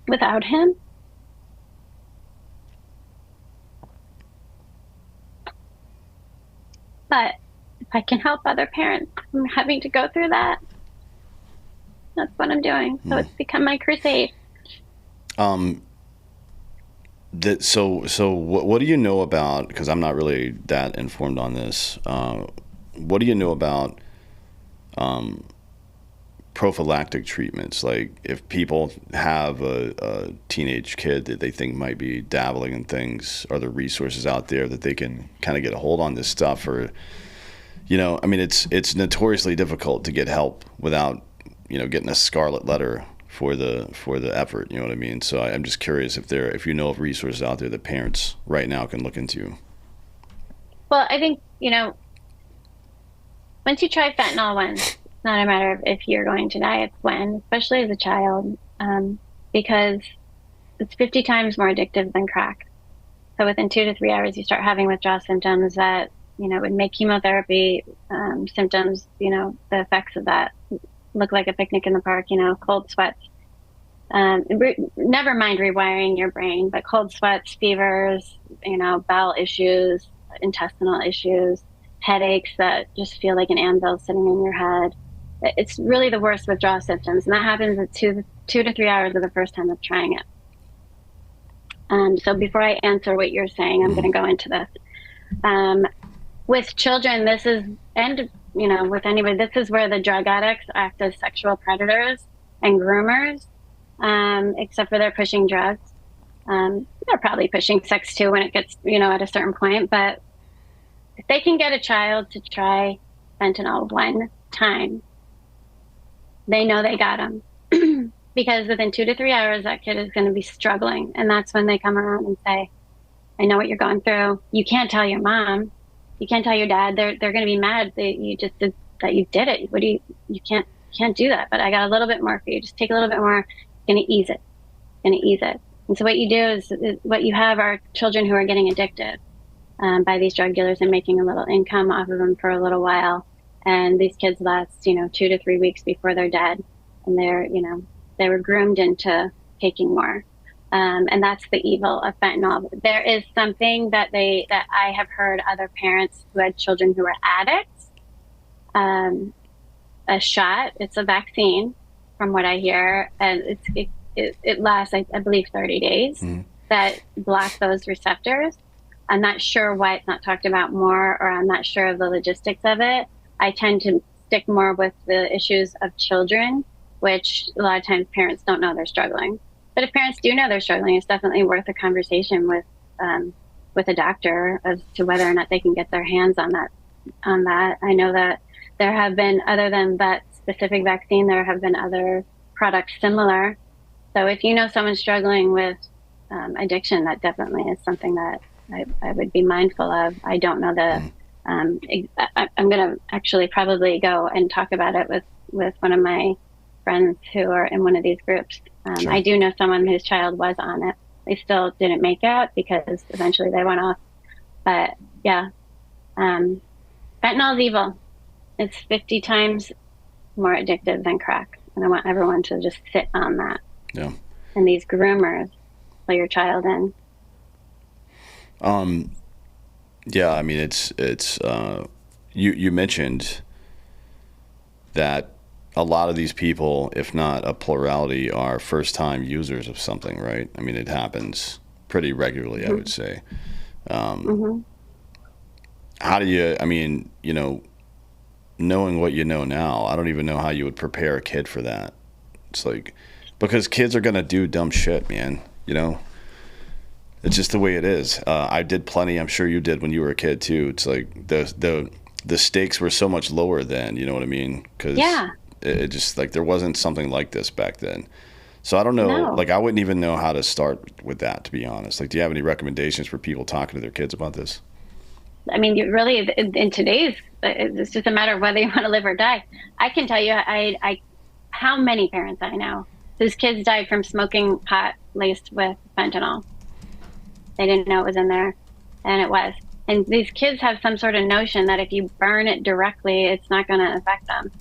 [SPEAKER 1] without him. But if I can help other parents from having to go through that, that's what I'm doing. So it's become my crusade.
[SPEAKER 3] Um, so what do you know about? Because I'm not really that informed on this. What do you know about prophylactic treatments? Like if people have a teenage kid that they think might be dabbling in things, are there resources out there that they can kind of get a hold on this stuff? Or I mean, it's notoriously difficult to get help without getting a scarlet letter for the effort. You know what I mean? So I'm just curious if you know of resources out there that parents right now can look into.
[SPEAKER 1] Well, I think, once you try fentanyl once, it's not a matter of if you're going to die, it's when, especially as a child, because it's 50 times more addictive than crack. So within 2 to 3 hours, you start having withdrawal symptoms that, would make chemotherapy symptoms, the effects of that look like a picnic in the park, cold sweats. Never mind rewiring your brain, but cold sweats, fevers, bowel issues, intestinal issues, headaches that just feel like an anvil sitting in your head. It's really the worst withdrawal symptoms, and that happens at 2 to 3 hours of the first time of trying it. So before I answer what you're saying, I'm going to go into this. With children, with anybody, this is where the drug addicts act as sexual predators and groomers, except for they're pushing drugs. They're probably pushing sex too when it gets, at a certain point. But if they can get a child to try fentanyl one time, they know they got them. Because within 2 to 3 hours, that kid is going to be struggling. And that's when they come around and say, I know what you're going through. You can't tell your mom. You can't tell your dad. They're going to be mad that you just did that. You did it. You can't do that. But I got a little bit more for you. Just take a little bit more. Going to ease it. Going to ease it. And so what you do is what you have are children who are getting addicted by these drug dealers and making a little income off of them for a little while. And these kids last, 2 to 3 weeks before they're dead. And they were groomed into taking more. And that's the evil of fentanyl. There is something that I have heard other parents who had children who were addicts, a shot. It's a vaccine, from what I hear, and it lasts, I believe, 30 days. That block those receptors. I'm not sure why it's not talked about more, or I'm not sure of the logistics of it. I tend to stick more with the issues of children, which a lot of times parents don't know they're struggling. But if parents do know they're struggling, it's definitely worth a conversation with a doctor as to whether or not they can get their hands on that. I know that there have been, other than that specific vaccine, there have been other products similar. So if you know someone's struggling with addiction, that definitely is something that I would be mindful of. I don't know I'm going to actually probably go and talk about it with one of my friends who are in one of these groups.
[SPEAKER 3] Sure.
[SPEAKER 1] I do know someone whose child was on it. They still didn't make out because eventually they went off. But yeah, fentanyl is evil. It's 50 times more addictive than crack. And I want everyone to just sit on that.
[SPEAKER 3] Yeah.
[SPEAKER 1] And these groomers pull your child in.
[SPEAKER 3] Yeah, I mean, it's you mentioned that a lot of these people, if not a plurality, are first-time users of something, right? I mean, it happens pretty regularly, I would say. How do you, I mean, knowing what you know now, I don't even know how you would prepare a kid for that. It's like, because kids are going to do dumb shit, man, It's just the way it is. I did plenty. I'm sure you did when you were a kid too. It's like the stakes were so much lower then. You know what I mean? Because it just like there wasn't something like this back then. So I don't know.
[SPEAKER 1] No.
[SPEAKER 3] Like I wouldn't even know how to start with that, to be honest. Like, do you have any recommendations for people talking to their kids about this?
[SPEAKER 1] I mean, you really, in today's, it's just a matter of whether you want to live or die. I can tell you, how many parents I know whose kids died from smoking pot laced with fentanyl. They didn't know it was in there, and it was. And these kids have some sort of notion that if you burn it directly, it's not going to affect them.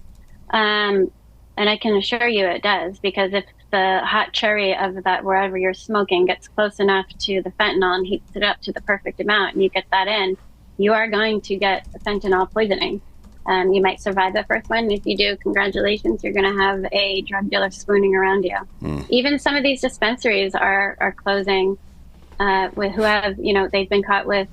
[SPEAKER 1] And I can assure you it does, because if the hot cherry of that wherever you're smoking gets close enough to the fentanyl and heats it up to the perfect amount, and you get that in, you are going to get fentanyl poisoning. You might survive the first one. If you do, congratulations, you're going to have a drug dealer swooning around you. Even some of these dispensaries are closing. With who have, they've been caught with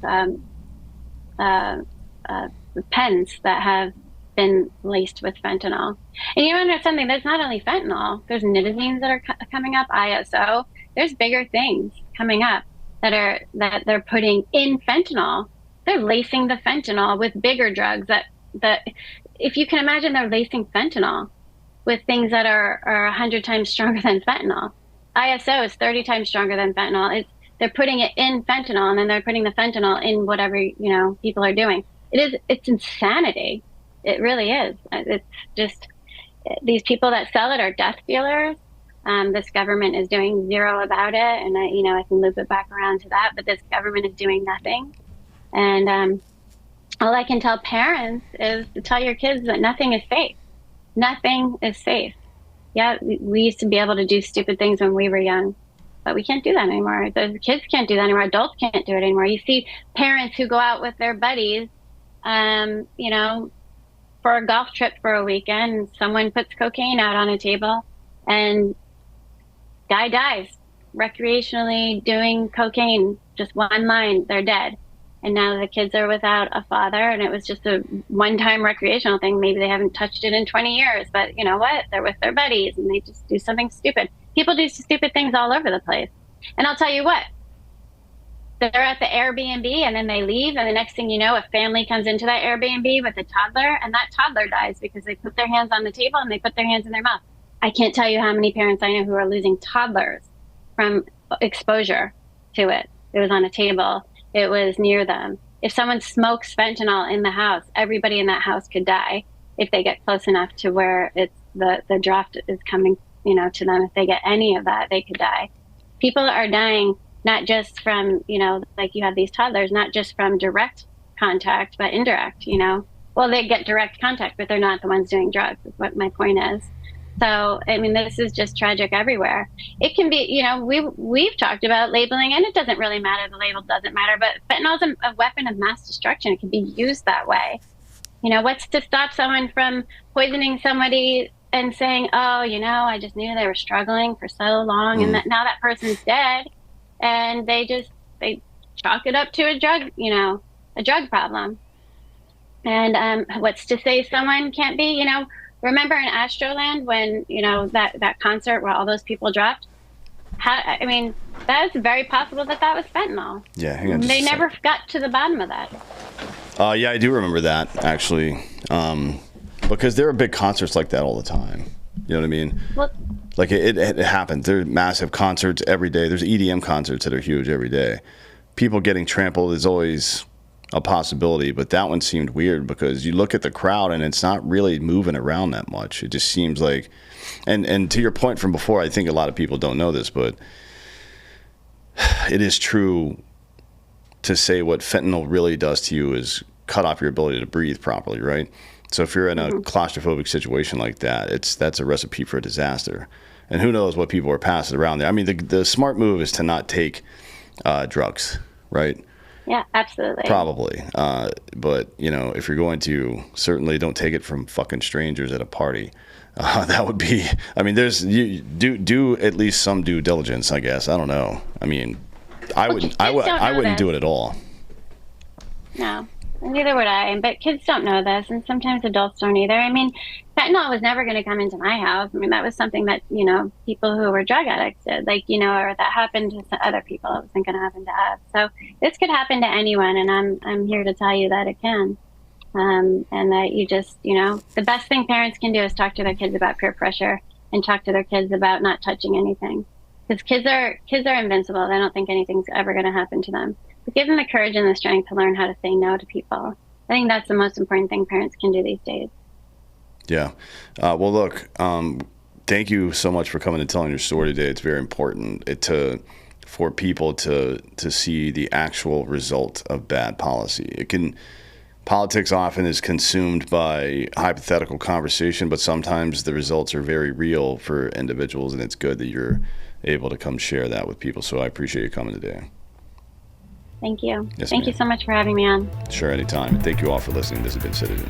[SPEAKER 1] pens that have been laced with fentanyl. And you know something, there's not only fentanyl, there's nitazines that are coming up, ISO. There's bigger things coming up that they're putting in fentanyl. They're lacing the fentanyl with bigger drugs that if you can imagine, they're lacing fentanyl with things that are 100 times stronger than fentanyl. ISO is 30 times stronger than fentanyl. They're putting it in fentanyl, and then they're putting the fentanyl in whatever, people are doing. It's insanity. It really is. It's just, these people that sell it are death dealers. This government is doing zero about it, and I can loop it back around to that. But this government is doing nothing, and all I can tell parents is to tell your kids that nothing is safe. Nothing is safe. Yeah, we used to be able to do stupid things when we were young, but we can't do that anymore. The kids can't do that anymore. Adults can't do it anymore. You see parents who go out with their buddies, um, you know, for a golf trip for a weekend, and someone puts cocaine out on a table, and guy dies recreationally doing cocaine. Just one line, they're dead. And now the kids are without a father, and it was just a one-time recreational thing. Maybe they haven't touched it in 20 years, but you know what? They're with their buddies and they just do something stupid. People do stupid things all over the place. And I'll tell you what, they're at the Airbnb and then they leave, and the next thing you know, a family comes into that Airbnb with a toddler, and that toddler dies because they put their hands on the table and they put their hands in their mouth. I can't tell you how many parents I know who are losing toddlers from exposure to it. It was on a table. It was near them. If someone smokes fentanyl in the house, everybody in that house could die if they get close enough to where it's the draft is coming, to them. If they get any of that, they could die. People are dying not just from, like you have these toddlers, not just from direct contact, but indirect, Well, they get direct contact, but they're not the ones doing drugs, is what my point is. So, I mean, this is just tragic everywhere. It can be, we've talked about labeling, and it doesn't really matter. The label doesn't matter, but fentanyl is a weapon of mass destruction. It can be used that way. What's to stop someone from poisoning somebody and saying, oh, I just knew they were struggling for so long, and now that person's dead, and they chalk it up to a drug problem. And what's to say someone can't be, remember in Astroland when, that concert where all those people dropped? That is very possible that was fentanyl.
[SPEAKER 3] Yeah, hang on.
[SPEAKER 1] They never got to the bottom of that.
[SPEAKER 3] Yeah, I do remember that, actually. Because there are big concerts like that all the time. You know what I mean?
[SPEAKER 1] Well,
[SPEAKER 3] like it happens. There are massive concerts every day. There's EDM concerts that are huge every day. People getting trampled is always a possibility, but that one seemed weird because you look at the crowd and it's not really moving around that much. It just seems like, and to your point from before, I think a lot of people don't know this, but it is true to say what fentanyl really does to you is cut off your ability to breathe properly, right? So if you're in a claustrophobic situation like that, that's a recipe for a disaster. And who knows what people are passing around there. I mean, the smart move is to not take drugs, right?
[SPEAKER 1] Yeah, absolutely.
[SPEAKER 3] Probably. But, if you're going to, certainly don't take it from fucking strangers at a party. That would be, you do at least some due diligence, I guess. I don't know. I wouldn't do it at all.
[SPEAKER 1] No, neither would I. But kids don't know this, and sometimes adults don't either. Fentanyl was never going to come into my house. That was something that, people who were drug addicts did, or that happened to other people. It wasn't going to happen to us. So this could happen to anyone, and I'm here to tell you that it can. And that you just, the best thing parents can do is talk to their kids about peer pressure and talk to their kids about not touching anything. Because kids are invincible. They don't think anything's ever going to happen to them. But give them the courage and the strength to learn how to say no to people. I think that's the most important thing parents can do these days.
[SPEAKER 3] Yeah. Well, look, thank you so much for coming and telling your story today. It's very important for people to see the actual result of bad policy. Politics often is consumed by hypothetical conversation, but sometimes the results are very real for individuals, and it's good that you're able to come share that with people. So I appreciate you coming today.
[SPEAKER 1] Thank you.
[SPEAKER 3] Yes,
[SPEAKER 1] Thank you so much for having me on.
[SPEAKER 3] Sure, anytime. And thank you all for listening. This has been Citizen.